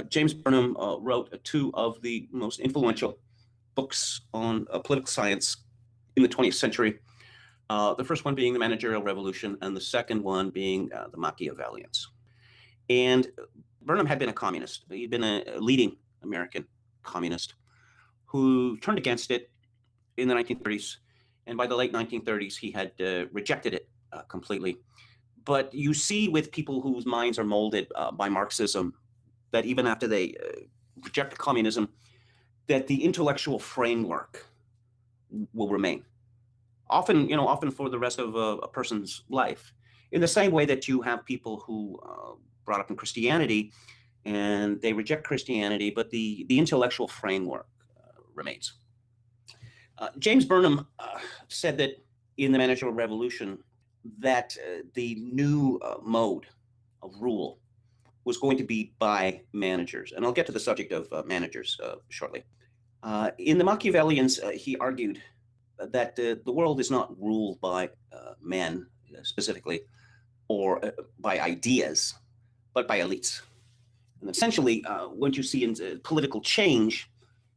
James Burnham wrote two of the most influential books on political science in the 20th century. The first one being The Managerial Revolution, and the second one being The Machiavellians. And Burnham had been a communist. He'd been a leading American communist who turned against it in the 1930s. And by the late 1930s, he had rejected it completely. But you see with people whose minds are molded by Marxism that even after they reject communism, that the intellectual framework will remain. Often for the rest of a person's life. In the same way that you have people who brought up in Christianity and they reject Christianity, but the intellectual framework remains. James Burnham said that in The Managerial Revolution that the new mode of rule was going to be by managers. And I'll get to the subject of managers shortly. In The Machiavellians, he argued that the world is not ruled by men specifically or by ideas, but by elites. And essentially, what you see in political change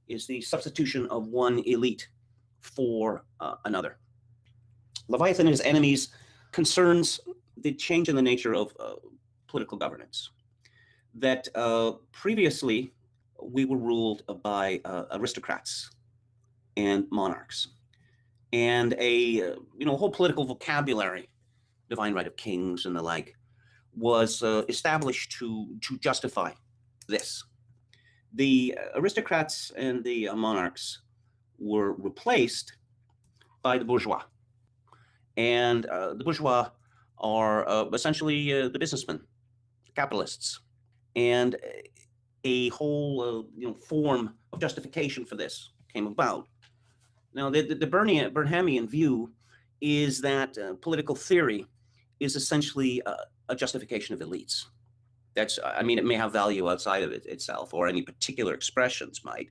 is the substitution of one elite for another. Leviathan and Its Enemies concerns the change in the nature of political governance. That previously we were ruled by aristocrats and monarchs, and a whole political vocabulary, divine right of kings and the like, was established to justify this. The aristocrats and the monarchs were replaced by the bourgeois. And the bourgeois are essentially the businessmen, the capitalists. And a whole form of justification for this came about. Now, the Burnhamian view is that political theory is essentially a justification of elites. It may have value outside of it itself, or any particular expressions might,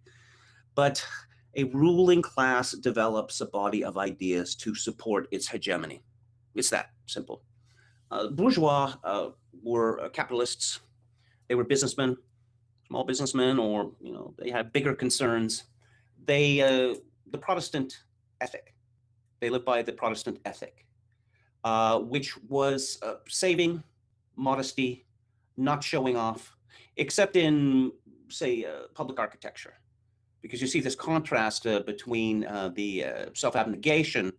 but a ruling class develops a body of ideas to support its hegemony. It's that simple. Bourgeois were capitalists. They were businessmen, small businessmen, or they had bigger concerns. The Protestant ethic. They lived by the Protestant ethic, which was saving, modesty, not showing off, except in, say, public architecture. Because you see this contrast between the self-abnegation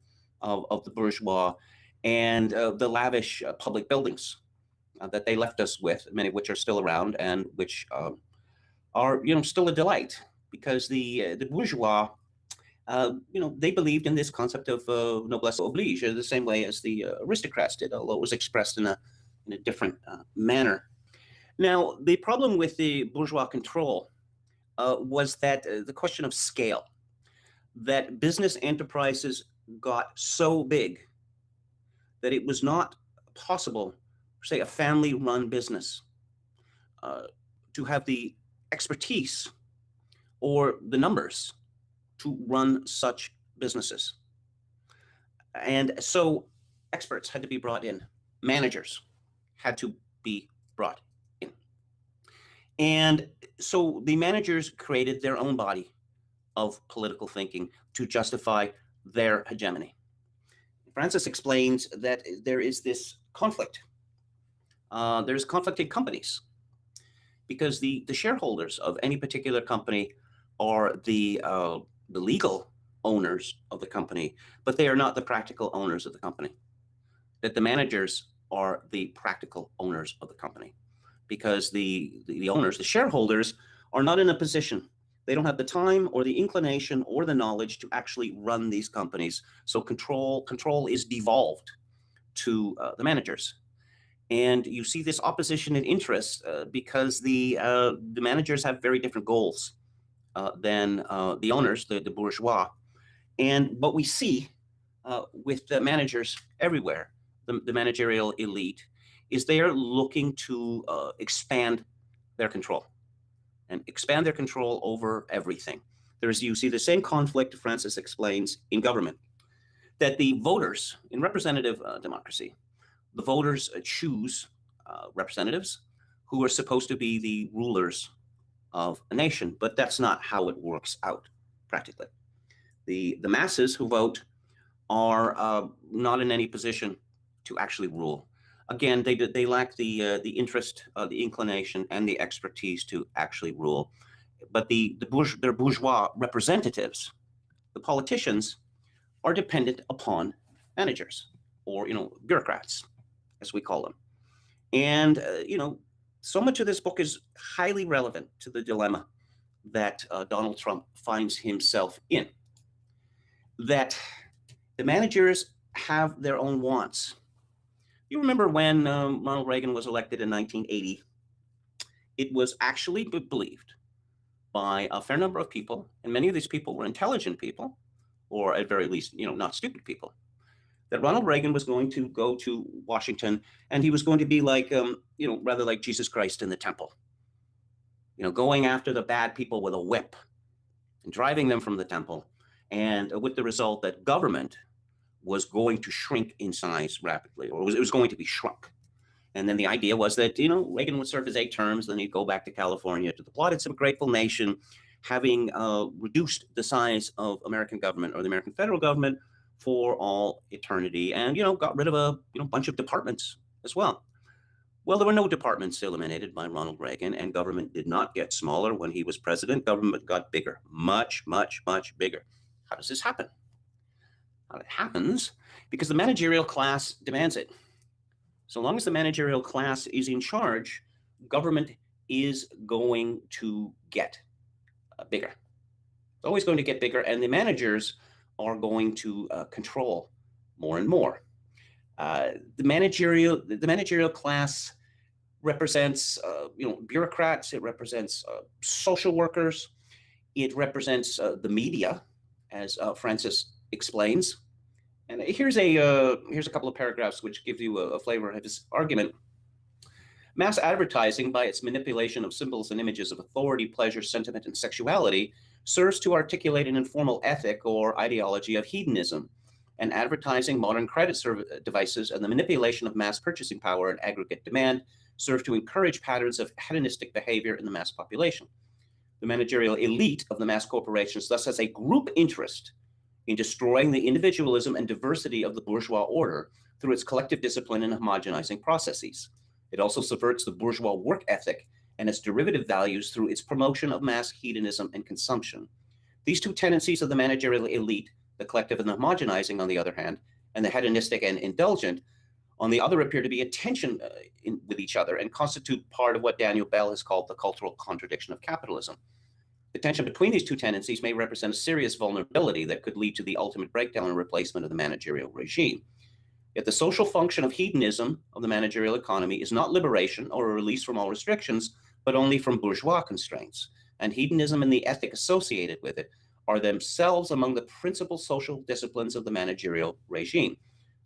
of the bourgeois and the lavish public buildings that they left us with, many of which are still around and which are still a delight. Because the bourgeois, they believed in this concept of noblesse oblige, the same way as the aristocrats did, although it was expressed in a different manner. Now, the problem with the bourgeois control was that the question of scale, that business enterprises got so big that it was not possible, say, a family-run business to have the expertise or the numbers to run such businesses. And so experts had to be brought in. Managers had to be brought in. And so the managers created their own body of political thinking to justify their hegemony. Francis explains that there is this conflict. There's conflict in companies because the shareholders of any particular company are the legal owners of the company, but they are not the practical owners of the company. That the managers are the practical owners of the company, because the owners, the shareholders, are not in a position. They don't have the time or the inclination or the knowledge to actually run these companies. So control is devolved to the managers. And you see this opposition in interest because the managers have very different goals than the owners, the bourgeois. And what we see with the managers everywhere, the managerial elite, is they are looking to expand their control and expand their control over everything. You see the same conflict, Francis explains, in government, that the voters in representative democracy, the voters choose representatives who are supposed to be the rulers of a nation. But that's not how it works out practically. The masses who vote are not in any position to actually rule. Again, they lack the interest, the inclination, and the expertise to actually rule. But their bourgeois representatives, the politicians, are dependent upon managers, or bureaucrats, as we call them. And so much of this book is highly relevant to the dilemma that Donald Trump finds himself in. That the managers have their own wants. You remember when Ronald Reagan was elected in 1980, it was actually believed by a fair number of people, and many of these people were intelligent people, or at very least, not stupid people, that Ronald Reagan was going to go to Washington, and he was going to be like, rather like Jesus Christ in the temple, going after the bad people with a whip and driving them from the temple, and with the result that government was going to shrink in size rapidly, or it was going to be shrunk. And then the idea was that, Reagan would serve his 8 terms, then he'd go back to California to the plaudits of a grateful nation, having reduced the size of American government, or the American federal government, for all eternity, and, got rid of a bunch of departments as well. Well, there were no departments eliminated by Ronald Reagan, and government did not get smaller when he was president. Government got bigger, much, much, much bigger. How does this happen? Well, it happens because the managerial class demands it. So long as the managerial class is in charge, government is going to get bigger. It's always going to get bigger, and the managers are going to control more and more. The managerial class represents bureaucrats. It represents social workers. It represents the media, as Francis explains. And here's a couple of paragraphs which give you a flavor of his argument. Mass advertising, by its manipulation of symbols and images of authority, pleasure, sentiment, and sexuality, serves to articulate an informal ethic or ideology of hedonism. And advertising, modern credit devices, and the manipulation of mass purchasing power and aggregate demand serve to encourage patterns of hedonistic behavior in the mass population. The managerial elite of the mass corporations thus has a group interest in destroying the individualism and diversity of the bourgeois order through its collective discipline and homogenizing processes. It also subverts the bourgeois work ethic and its derivative values through its promotion of mass hedonism and consumption. These two tendencies of the managerial elite, the collective and the homogenizing on the other hand, and the hedonistic and indulgent on the other, appear to be in tension with each other and constitute part of what Daniel Bell has called the cultural contradiction of capitalism. The tension between these two tendencies may represent a serious vulnerability that could lead to the ultimate breakdown and replacement of the managerial regime. Yet the social function of hedonism of the managerial economy is not liberation or a release from all restrictions, but only from bourgeois constraints. And hedonism and the ethic associated with it are themselves among the principal social disciplines of the managerial regime.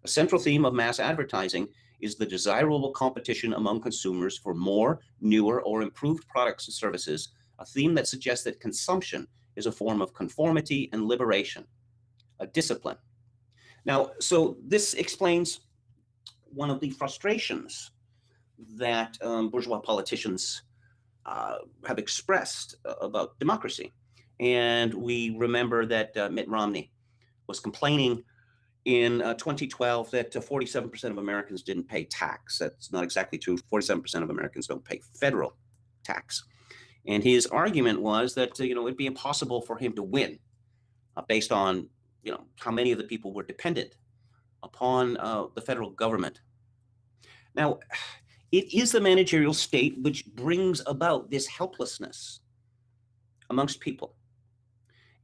A central theme of mass advertising is the desirable competition among consumers for more, newer, or improved products and services, a theme that suggests that consumption is a form of conformity and liberation, a discipline. Now, so this explains one of the frustrations that bourgeois politicians have expressed about democracy. And we remember that Mitt Romney was complaining in 2012 that 47% of Americans didn't pay tax. That's not exactly true. 47% of Americans don't pay federal tax. And his argument was that, it'd be impossible for him to win based on, how many of the people were dependent upon the federal government. Now, it is the managerial state which brings about this helplessness amongst people.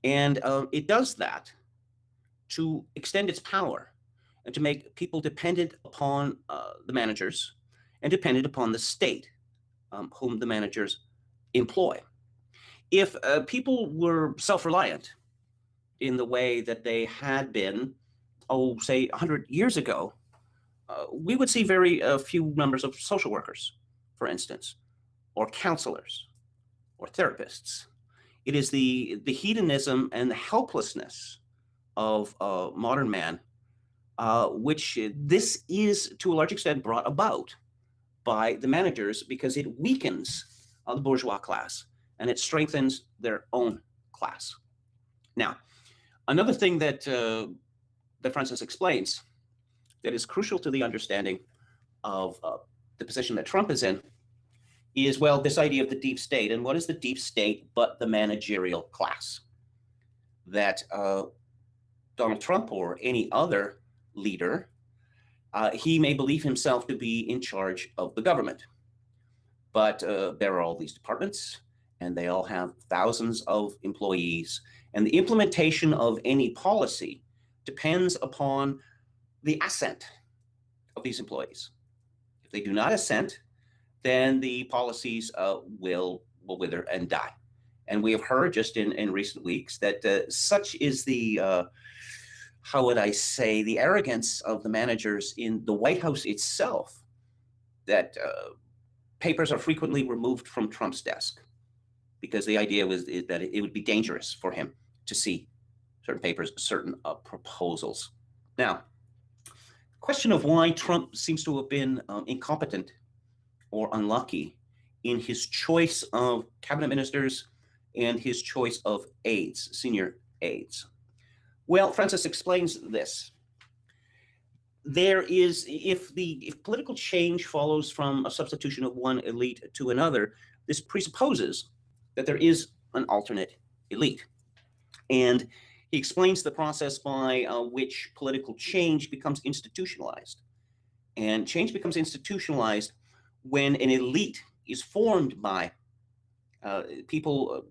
And it does that to extend its power and to make people dependent upon the managers and dependent upon the state whom the managers employ. If people were self-reliant in the way that they had been, say 100 years ago, we would see very few numbers of social workers, for instance, or counselors, or therapists. It is the hedonism and the helplessness of modern man, which this is to a large extent brought about by the managers because it weakens the bourgeois class and it strengthens their own class. Now, another thing that that Francis explains that is crucial to the understanding of the position that Trump is in is, well, this idea of the deep state. And what is the deep state but the managerial class? That Donald Trump or any other leader, he may believe himself to be in charge of the government. But there are all these departments, and they all have thousands of employees. And the implementation of any policy depends upon the assent of these employees. If they do not assent, then the policies will wither and die. And we have heard just in recent weeks that such is the, how would I say, the arrogance of the managers in the White House itself, that papers are frequently removed from Trump's desk because the idea was that it would be dangerous for him to see certain papers, certain proposals. Now, the question of why Trump seems to have been incompetent or unlucky in his choice of cabinet ministers and his choice of aides, senior aides. Well, Francis explains this. There is, if political change follows from a substitution of one elite to another, this presupposes that there is an alternate elite. And he explains the process by which political change becomes institutionalized. And change becomes institutionalized when an elite is formed by people.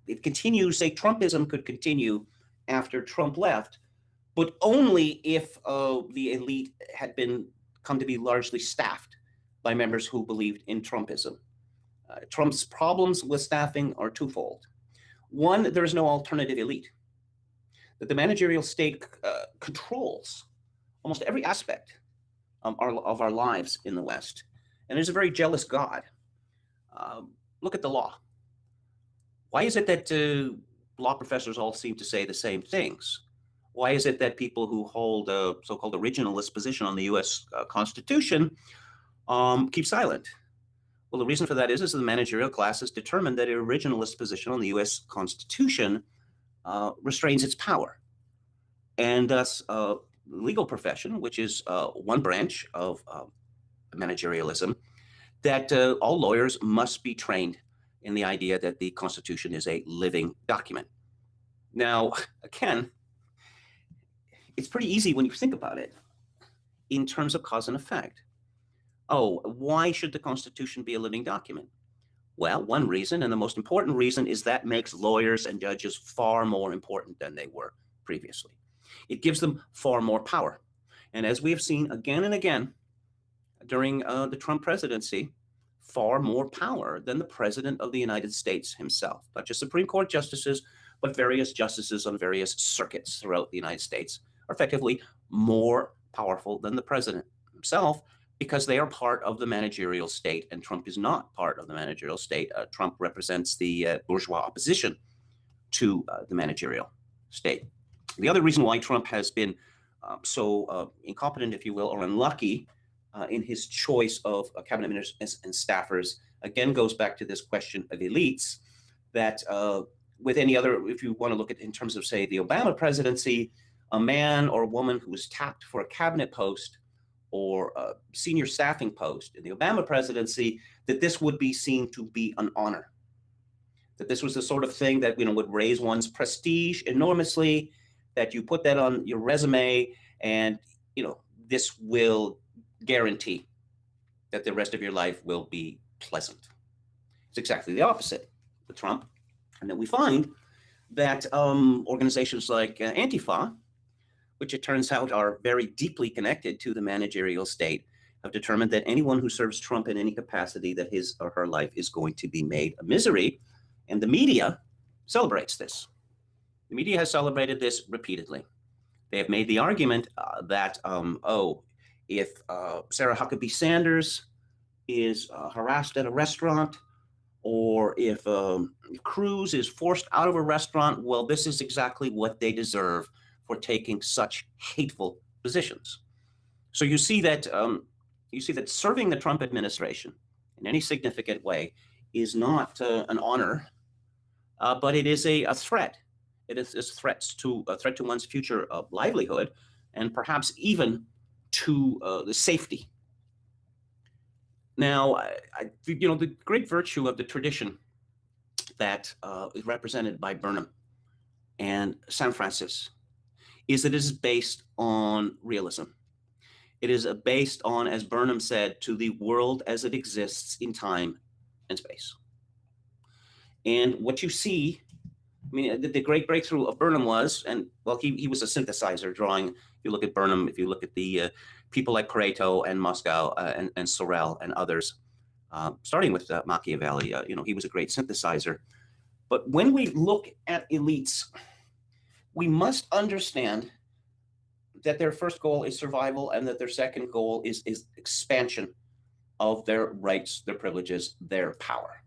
It continues, say Trumpism could continue after Trump left, but only if the elite had come to be largely staffed by members who believed in Trumpism. Trump's problems with staffing are twofold. One, there is no alternative elite. That the managerial state controls almost every aspect of our lives in the West. And there's a very jealous God. Look at the law. Why is it that law professors all seem to say the same things? Why is it that people who hold a so-called originalist position on the U.S. Constitution keep silent? Well, the reason for that is the managerial class has determined that an originalist position on the U.S. Constitution restrains its power. And thus, the legal profession, which is one branch of managerialism, that all lawyers must be trained in the idea that the Constitution is a living document. Now, again, it's pretty easy when you think about it in terms of cause and effect. Oh, why should the Constitution be a living document? Well, one reason, and the most important reason, is that makes lawyers and judges far more important than they were previously. It gives them far more power. And as we have seen again and again during the Trump presidency, far more power than the President of the United States himself. Not just Supreme Court justices, but various justices on various circuits throughout the United States are effectively more powerful than the President himself, because they are part of the managerial state, and Trump is not part of the managerial state. Trump represents the bourgeois opposition to the managerial state. The other reason why Trump has been so incompetent, if you will, or unlucky in his choice of cabinet ministers and staffers, again, goes back to this question of elites, that with any other, if you want to look at in terms of, say, the Obama presidency, a man or a woman who was tapped for a cabinet post or a senior staffing post in the Obama presidency, that this would be seen to be an honor. That this was the sort of thing that would raise one's prestige enormously, that you put that on your resume, and this will guarantee that the rest of your life will be pleasant. It's exactly the opposite with Trump. And then we find that organizations like Antifa, which it turns out are very deeply connected to the managerial state, have determined that anyone who serves Trump in any capacity, that his or her life is going to be made a misery. And the media celebrates this. The media has celebrated this repeatedly. They have made the argument that, if Sarah Huckabee Sanders is harassed at a restaurant, or if Cruz is forced out of a restaurant, well, this is exactly what they deserve for taking such hateful positions. So you see that serving the Trump administration in any significant way is not an honor but it is a threat. It is a threat to one's future livelihood, and perhaps even to the safety. Now, the great virtue of the tradition that is represented by Burnham and St. Francis is that it is based on realism. It is based on, as Burnham said, to the world as it exists in time and space. And what you see, I mean, the great breakthrough of Burnham was, and well, he was a synthesizer drawing. If you look at Burnham, if you look at the people like Pareto and Moscow and Sorel and others, starting with Machiavelli, he was a great synthesizer. But when we look at elites, we must understand that their first goal is survival and that their second goal is expansion of their rights, their privileges, their power.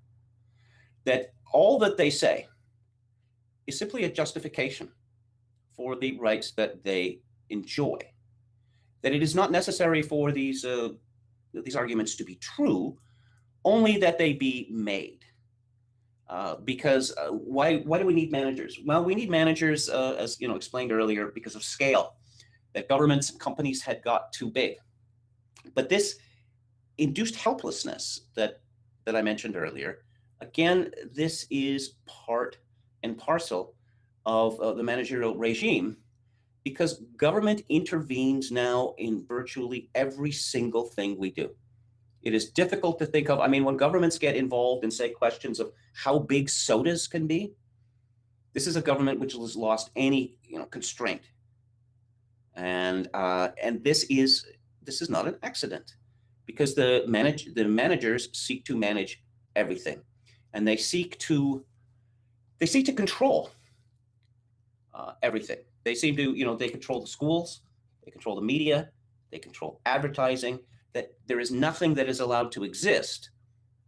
That all that they say is simply a justification for the rights that they enjoy. That it is not necessary for these arguments to be true, only that they be made. Because why do we need managers? Well, we need managers, as explained earlier, because of scale. That governments and companies had got too big. But this induced helplessness that I mentioned earlier, again, this is part and parcel of the managerial regime, because government intervenes now in virtually every single thing we do. It is difficult to think of, when governments get involved in, say, questions of how big sodas can be, this is a government which has lost any constraint. And this is not an accident, because the managers seek to manage everything, and they seek to control everything. They seem to they control the schools, they control the media, they control advertising. That there is nothing that is allowed to exist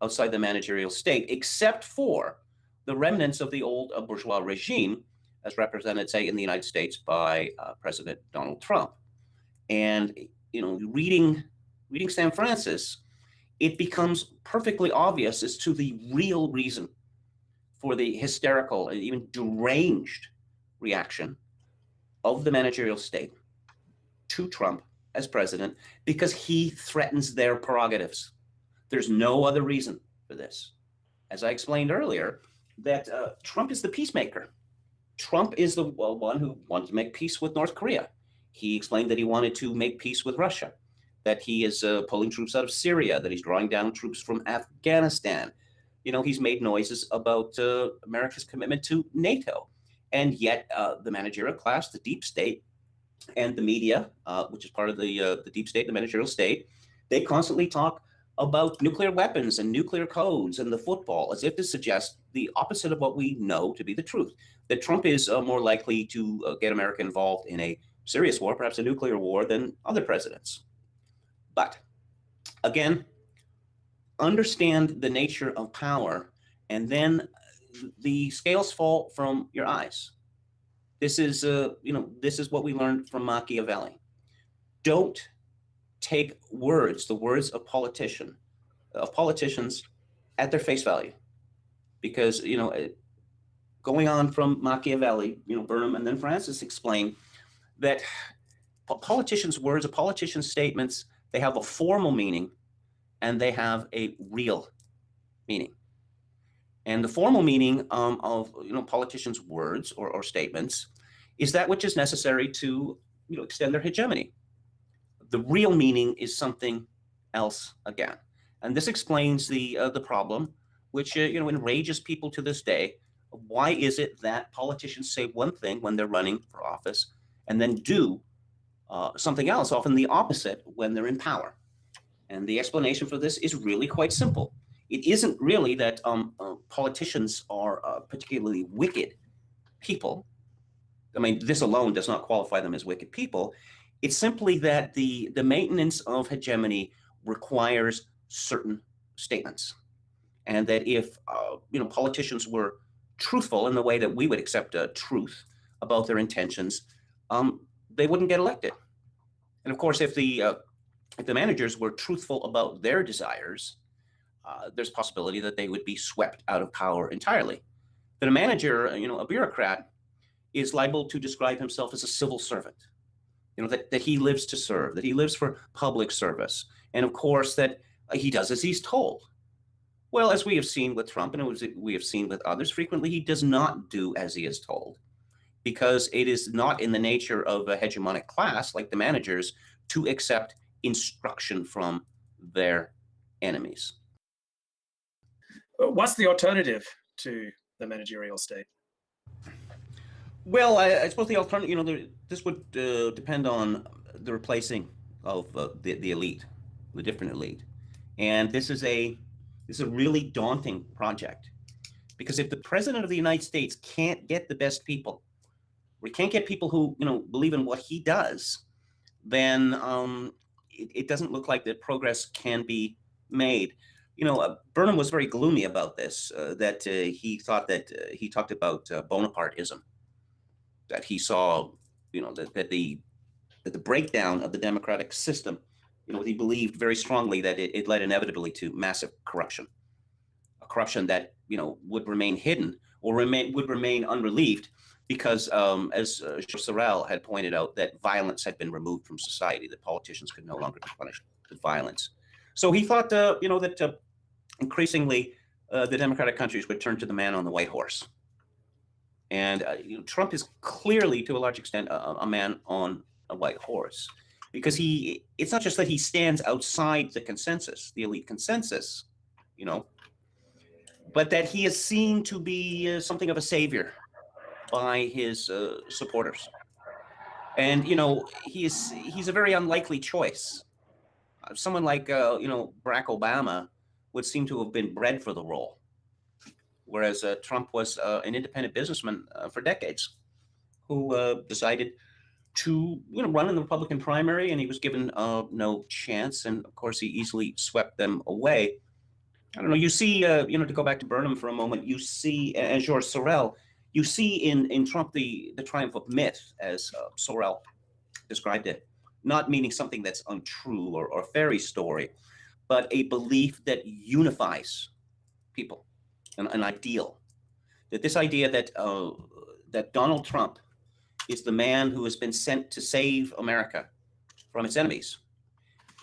outside the managerial state, except for the remnants of the old bourgeois regime, as represented, say, in the United States by President Donald Trump. And reading St. Francis, it becomes perfectly obvious as to the real reason for the hysterical and even deranged reaction of the managerial state to Trump as president, because he threatens their prerogatives. There's no other reason for this. As I explained earlier, that Trump is the peacemaker. Trump is the one who wanted to make peace with North Korea. He explained that he wanted to make peace with Russia, that he is pulling troops out of Syria, that he's drawing down troops from Afghanistan. He's made noises about America's commitment to NATO. And yet the managerial class, the deep state, and the media, which is part of the deep state, the managerial state, they constantly talk about nuclear weapons and nuclear codes and the football, as if to suggest the opposite of what we know to be the truth, that Trump is more likely to get America involved in a serious war, perhaps a nuclear war, than other presidents. But again, understand the nature of power, and then the scales fall from your eyes. This is what we learned from Machiavelli. Don't take the words of politicians at their face value, because going on from Machiavelli, Burnham and then Francis explained that politicians' words, politicians' statements, they have a formal meaning and they have a real meaning. And the formal meaning of politicians' words or statements is that which is necessary to extend their hegemony. The real meaning is something else again, and this explains the problem, which enrages people to this day. Why is it that politicians say one thing when they're running for office, and then do something else, often the opposite, when they're in power? And the explanation for this is really quite simple. It isn't really that politicians are particularly wicked people. This alone does not qualify them as wicked people. It's simply that the maintenance of hegemony requires certain statements, and that if politicians were truthful in the way that we would accept truth about their intentions, they wouldn't get elected. And of course, if the managers were truthful about their desires, there's a possibility that they would be swept out of power entirely. that a manager, a bureaucrat, is liable to describe himself as a civil servant. That he lives to serve, that he lives for public service, and of course that he does as he's told. Well, as we have seen with Trump, and as we have seen with others frequently, he does not do as he is told, because it is not in the nature of a hegemonic class like the managers to accept instruction from their enemies. What's the alternative to the managerial state? Well, I suppose the alternative, this would depend on the replacing of the elite, the different elite, and this is a really daunting project, because if the president of the United States can't get the best people, or can't get people who believe in what he does, then it doesn't look like that progress can be made. Burnham was very gloomy about this. That he thought that he talked about Bonapartism. That he saw, that the breakdown of the democratic system, he believed very strongly that it led inevitably to massive corruption, a corruption that would remain hidden or would remain unrelieved, because as Sorel had pointed out, that violence had been removed from society, that politicians could no longer be punished with violence. So he thought, that increasingly the democratic countries would turn to the man on the white horse. And Trump is clearly, to a large extent, a man on a white horse, because it's not just that he stands outside the consensus, the elite consensus, but that he is seen to be something of a savior by his supporters. And, he's a very unlikely choice. Someone like, Barack Obama would seem to have been bred for the role, whereas Trump was an independent businessman for decades, who decided to run in the Republican primary, and he was given no chance, and of course he easily swept them away. I don't know. You see, to go back to Burnham for a moment, you see, and Georges Sorel, you see in Trump the triumph of myth, as Sorel described it, not meaning something that's untrue or a fairy story, but a belief that unifies people. An ideal, that this idea that that Donald Trump is the man who has been sent to save America from its enemies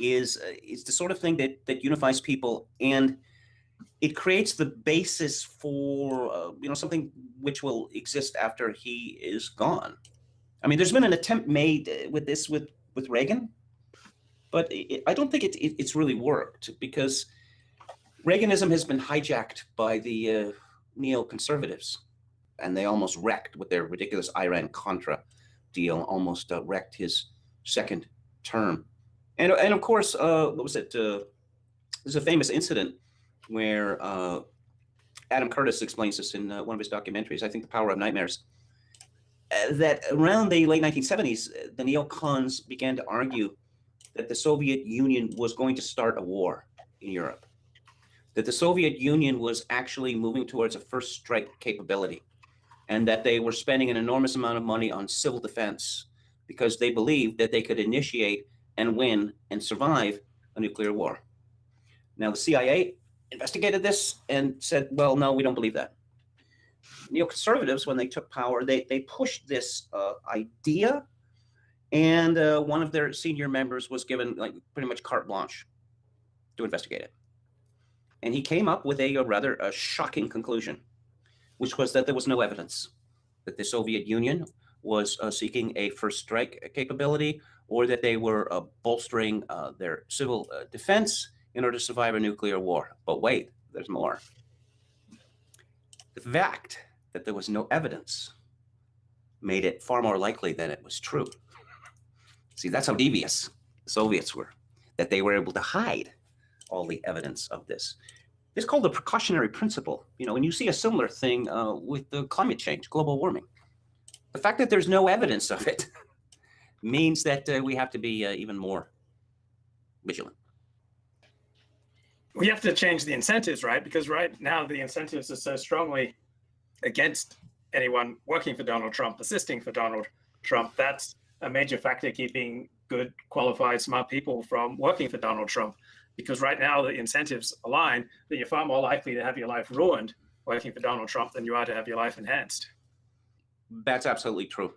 is the sort of thing that unifies people, and it creates the basis for something which will exist after he is gone. I mean, there's been an attempt made with this with Reagan, but I don't think it's really worked, because Reaganism has been hijacked by the neoconservatives, and they almost wrecked with their ridiculous Iran-Contra deal, almost wrecked his second term. And of course, what was it? There's a famous incident where Adam Curtis explains this in one of his documentaries, I think The Power of Nightmares, that around the late 1970s, the neocons began to argue that the Soviet Union was going to start a war in Europe, that the Soviet Union was actually moving towards a first strike capability, and that they were spending an enormous amount of money on civil defense because they believed that they could initiate and win and survive a nuclear war. Now, the CIA investigated this and said, well, no, we don't believe that. Neoconservatives, when they took power, they pushed this idea, and one of their senior members was given pretty much carte blanche to investigate it. And he came up with a rather shocking conclusion, which was that there was no evidence that the Soviet Union was seeking a first strike capability, or that they were bolstering their civil defense in order to survive a nuclear war. But wait, there's more. The fact that there was no evidence made it far more likely that it was true. See, that's how devious the Soviets were, that they were able to hide all the evidence of this. It's called the precautionary principle, and you see a similar thing with the climate change, global warming. The fact that there's no evidence of it means that we have to be even more vigilant. We have to change the incentives, right? Because right now the incentives are so strongly against anyone working for Donald Trump, assisting for Donald Trump. That's a major factor keeping good, qualified, smart people from working for Donald Trump. Because right now the incentives align that you're far more likely to have your life ruined working for Donald Trump than you are to have your life enhanced. That's absolutely true.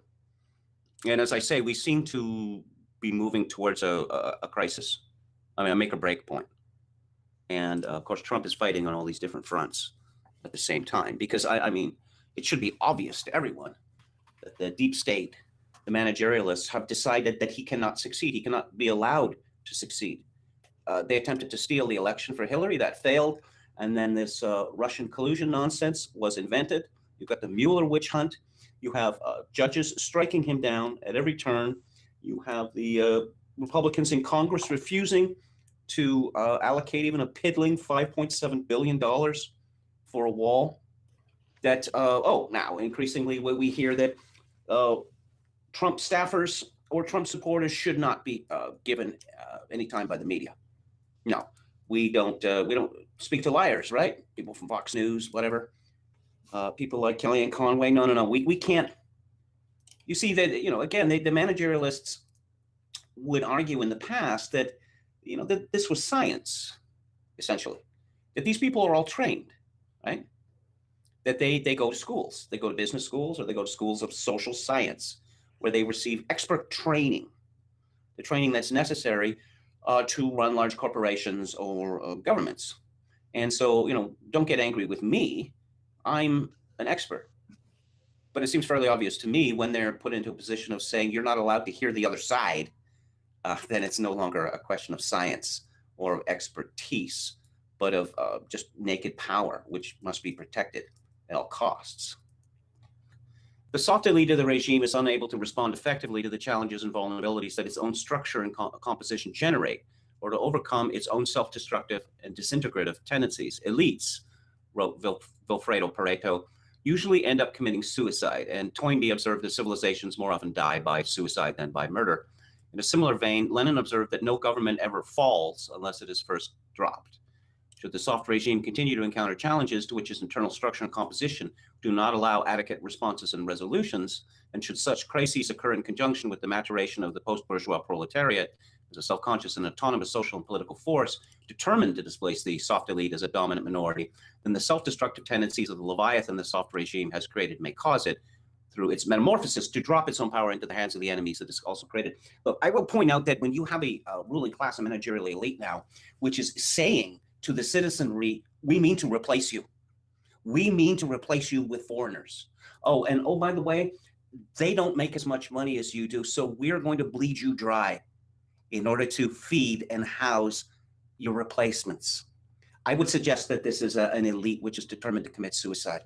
And as I say, we seem to be moving towards a crisis. I mean, a make or break point. And of course, Trump is fighting on all these different fronts at the same time, because I mean, it should be obvious to everyone that the deep state, the managerialists, have decided that he cannot succeed. He cannot be allowed to succeed. They attempted to steal the election for Hillary. That failed. And then this Russian collusion nonsense was invented. You've got the Mueller witch hunt. You have judges striking him down at every turn. You have the Republicans in Congress refusing to allocate even a piddling $5.7 billion for a wall. That, now increasingly we hear that Trump staffers or Trump supporters should not be given any time by the media. No, we don't speak to liars, right? People from Fox News, whatever. People like Kellyanne Conway. No. We can't. You see that, again, the managerialists would argue in the past that, that this was science, essentially. That these people are all trained, right? That they go to schools. They go to business schools, or they go to schools of social science, where they receive expert training, the training that's necessary to run large corporations or governments. And so, don't get angry with me. I'm an expert. But it seems fairly obvious to me when they're put into a position of saying you're not allowed to hear the other side, then it's no longer a question of science or of expertise, but of just naked power, which must be protected at all costs. The soft elite of the regime is unable to respond effectively to the challenges and vulnerabilities that its own structure and composition generate, or to overcome its own self-destructive and disintegrative tendencies. Elites, wrote Vilfredo Pareto, usually end up committing suicide, and Toynbee observed that civilizations more often die by suicide than by murder. In a similar vein, Lenin observed that no government ever falls unless it is first dropped. Should the soft regime continue to encounter challenges to which its internal structure and composition do not allow adequate responses and resolutions, and should such crises occur in conjunction with the maturation of the post-bourgeois proletariat as a self-conscious and autonomous social and political force determined to displace the soft elite as a dominant minority, then the self-destructive tendencies of the Leviathan the soft regime has created may cause it, through its metamorphosis, to drop its own power into the hands of the enemies that it's also created. Look, I will point out that when you have a ruling class, a managerial elite now, which is saying to the citizenry, we mean to replace you. We mean to replace you with foreigners. Oh, and by the way, they don't make as much money as you do, so we're going to bleed you dry in order to feed and house your replacements. I would suggest that this is an elite which is determined to commit suicide.